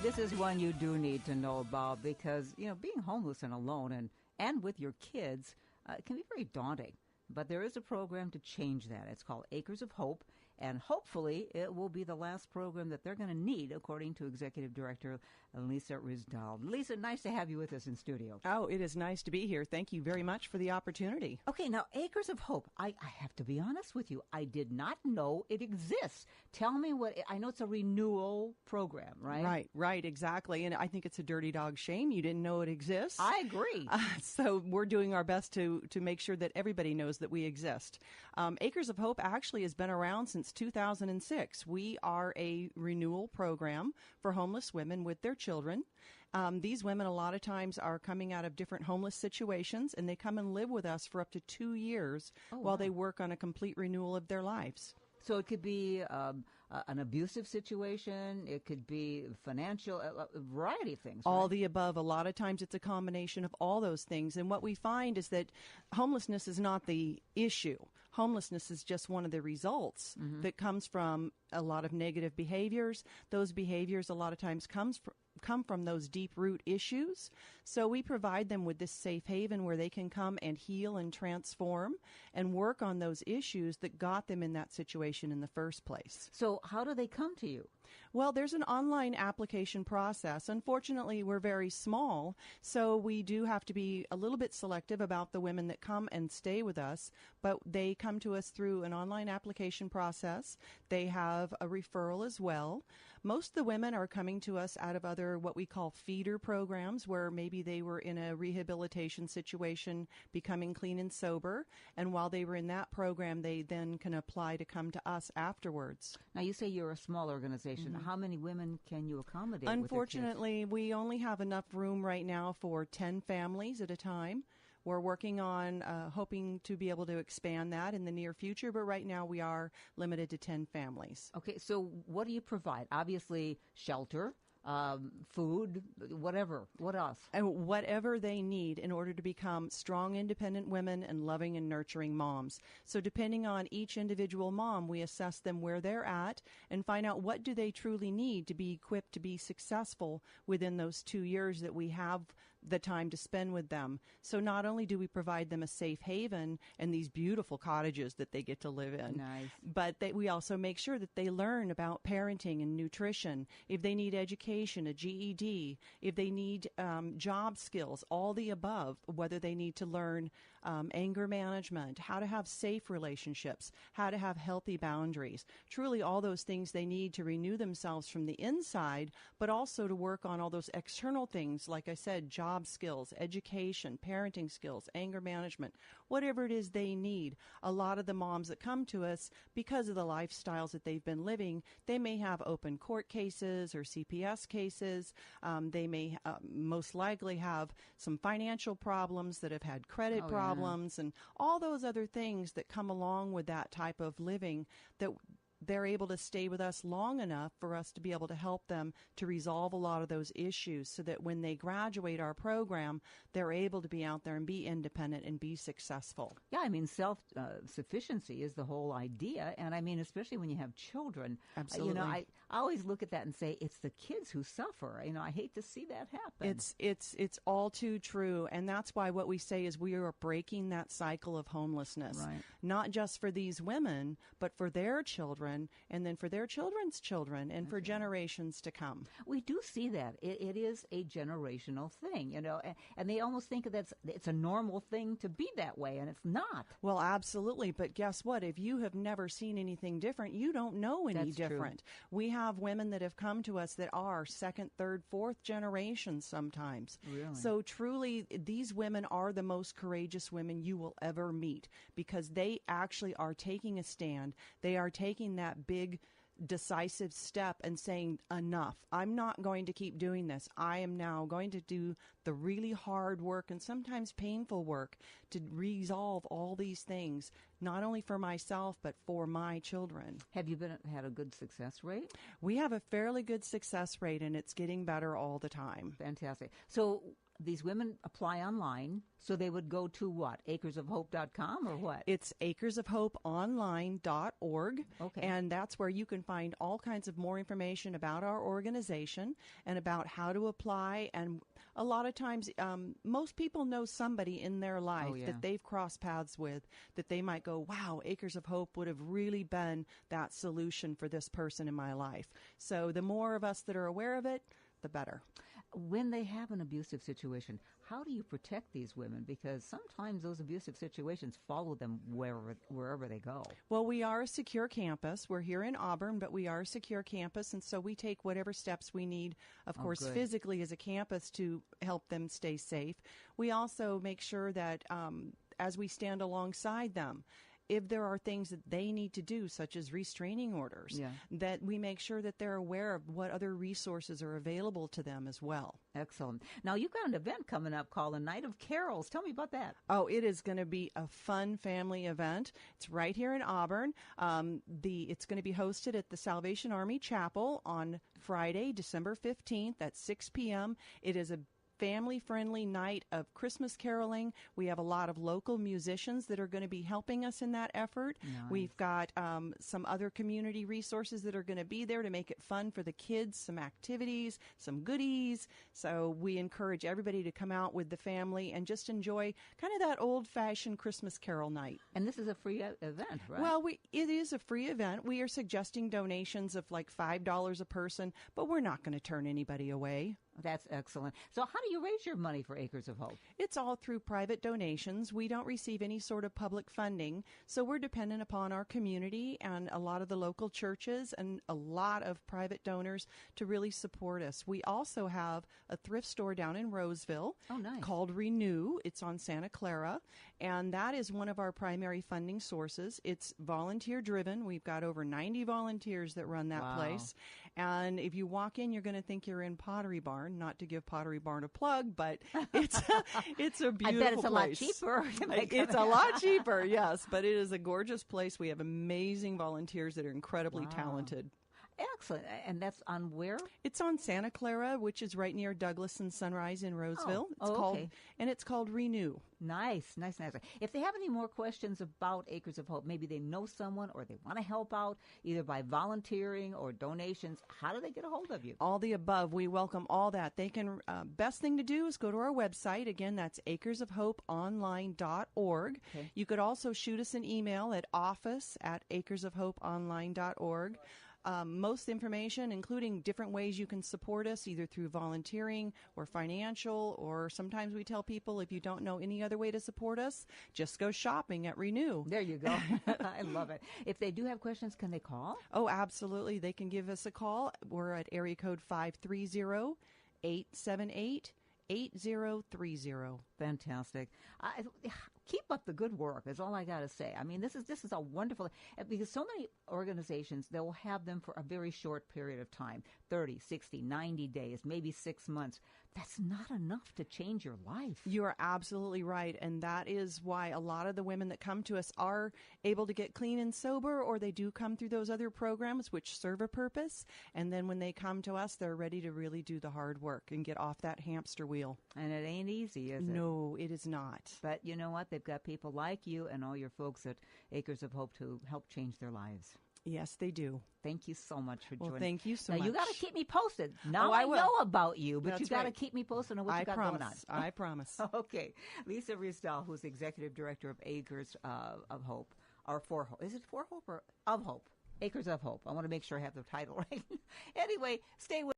This is one you do need to know about because, being homeless and alone and with your kids can be very daunting. But there is a program to change that. It's called Acres of Hope, and hopefully it will be the last program that they're going to need, according to Executive Director Lisa Rizdal. Lisa, nice to have you with us in studio. Oh, it is nice to be here. Thank you very much for the opportunity. Okay, now, Acres of Hope, I have to be honest with you. I did not know it exists. Tell me I know it's a renewal program, right? Right, exactly. And I think it's a dirty dog shame you didn't know it exists. I agree. So we're doing our best to make sure that everybody knows that we exist. Acres of Hope actually has been around since 2006. We are a renewal program for homeless women with their children. These women a lot of times are coming out of different homeless situations, and they come and live with us for up to 2 years while they work on a complete renewal of their lives. So it could be an abusive situation. It could be financial, a variety of things. All the above. A lot of times it's a combination of all those things. And what we find is that homelessness is not the issue. Homelessness is just one of the results that comes from a lot of negative behaviors. Those behaviors a lot of times come from those deep root issues. So we provide them with this safe haven where they can come and heal and transform and work on those issues that got them in that situation in the first place. So how do they come to you? Well, there's an online application process. Unfortunately, we're very small, so we do have to be a little bit selective about the women that come and stay with us, but they come to us through an online application process. They have a referral as well. Most of the women are coming to us out of other what we call feeder programs, where maybe they were in a rehabilitation situation, becoming clean and sober, and while they were in that program, they then can apply to come to us afterwards. Now, you say you're a small organization. How many women can you accommodate? Unfortunately, we only have enough room right now for 10 families at a time. We're working on hoping to be able to expand that in the near future, but right now we are limited to 10 families. Okay, so what do you provide? Obviously, shelter. Food, whatever. What else? And whatever they need in order to become strong, independent women and loving and nurturing moms. So depending on each individual mom, we assess them where they're at and find out what do they truly need to be equipped to be successful within those 2 years that we have the time to spend with them. So not only do we provide them a safe haven and these beautiful cottages that they get to live in, but we also make sure that they learn about parenting and nutrition. If they need education, a GED, if they need job skills, all the above, whether they need to learn anger management, how to have safe relationships, how to have healthy boundaries, truly all those things they need to renew themselves from the inside, but also to work on all those external things, like I said, job skills, education, parenting skills, anger management, whatever it is they need. A lot of the moms that come to us, because of the lifestyles that they've been living, they may have open court cases or CPS cases. They may most likely have some financial problems that have had credit problems and all those other things that come along with that type of living, that they're able to stay with us long enough for us to be able to help them to resolve a lot of those issues so that when they graduate our program, they're able to be out there and be independent and be successful. Yeah, I mean, self-sufficiency is the whole idea. And I mean, especially when you have children. Absolutely. I always look at that and say, it's the kids who suffer. I hate to see that happen. It's all too true. And that's why what we say is we are breaking that cycle of homelessness. Right. Not just for these women, but for their children, and then for their children's children, and for generations to come. We do see that. It is a generational thing, and they almost think that it's a normal thing to be that way, and it's not. Well, absolutely. But guess what? If you have never seen anything different, you don't know any different. True. We have women that have come to us that are second, third, fourth generation sometimes. Really? So truly, these women are the most courageous women you will ever meet, because they actually are taking a stand. They are taking that big decisive step and saying, enough. I'm not going to keep doing this. I am now going to do the really hard work and sometimes painful work to resolve all these things, not only for myself, but for my children. Have you had a good success rate? We have a fairly good success rate, and it's getting better all the time. Fantastic. So these women apply online, so they would go to what? acresofhope.com or what? It's acresofhopeonline.org. Okay. And that's where you can find all kinds of more information about our organization and about how to apply. And a lot of times, most people know somebody in their life that they've crossed paths with that they might go, wow, Acres of Hope would have really been that solution for this person in my life. So the more of us that are aware of it, the better. When they have an abusive situation, how do you protect these women? Because sometimes those abusive situations follow them wherever they go. Well, we are a secure campus. We're here in Auburn, but we are a secure campus, and so we take whatever steps we need, of course, good. physically as a campus to help them stay safe. We also make sure that as we stand alongside them, if there are things that they need to do, such as restraining orders, that we make sure that they're aware of what other resources are available to them as well. Excellent. Now, you've got an event coming up called the Night of Carols. Tell me about that. Oh, it is going to be a fun family event. It's right here in Auburn. It's going to be hosted at the Salvation Army Chapel on Friday, December 15th at 6 p.m. It is a family-friendly night of Christmas caroling. We have a lot of local musicians that are going to be helping us in that effort. Nice. We've got some other community resources that are going to be there to make it fun for the kids, some activities, some goodies. So we encourage everybody to come out with the family and just enjoy kind of that old-fashioned Christmas carol night. And this is a free event, right? Well, it is a free event. We are suggesting donations of like $5 a person, but we're not going to turn anybody away. That's excellent. So how do you raise your money for Acres of Hope? It's all through private donations. We don't receive any sort of public funding, so we're dependent upon our community and a lot of the local churches and a lot of private donors to really support us. We also have a thrift store down in Roseville called Renew. It's on Santa Clara, and that is one of our primary funding sources. It's volunteer-driven. We've got over 90 volunteers that run that place, and if you walk in, you're going to think you're in Pottery Barn. Not to give Pottery Barn a plug, but it's a beautiful place. I bet it's a lot cheaper. It's a lot cheaper, yes, but it is a gorgeous place. We have amazing volunteers that are incredibly talented. Excellent. And that's on where? It's on Santa Clara, which is right near Douglas and Sunrise in Roseville. It's called Renew. Nice. If they have any more questions about Acres of Hope, maybe they know someone or they want to help out either by volunteering or donations, how do they get a hold of you? All the above. We welcome all that. They can, best thing to do is go to our website. Again, that's acresofhopeonline.org. Okay. You could also shoot us an email at office@acresofhopeonline.org. Most information, including different ways you can support us, either through volunteering or financial, or sometimes we tell people if you don't know any other way to support us, just go shopping at Renew. There you go. I love it. If they do have questions, can they call? Oh, absolutely. They can give us a call. We're at area code 530-878-8030. Fantastic. Keep up the good work is all I got to say. I mean, this is a wonderful, because so many organizations, they will have them for a very short period of time, 30, 60, 90 days, maybe 6 months. That's not enough to change your life. You are absolutely right, and that is why a lot of the women that come to us are able to get clean and sober, or they do come through those other programs which serve a purpose, and then when they come to us, they're ready to really do the hard work and get off that hamster wheel. And it ain't easy, is it? No, it is not. But you know what? They've got people like you and all your folks at Acres of Hope to help change their lives. Yes, they do. Thank you so much for joining. Well, thank you so much. Now, you got to keep me posted. Now I know about you, but you got to keep me posted on what you got going on. I promise. Okay. Lisa Riesdahl, who's Executive Director of Acres of Hope, or For Hope. Is it For Hope or Of Hope? Acres of Hope. I want to make sure I have the title right. Anyway, stay with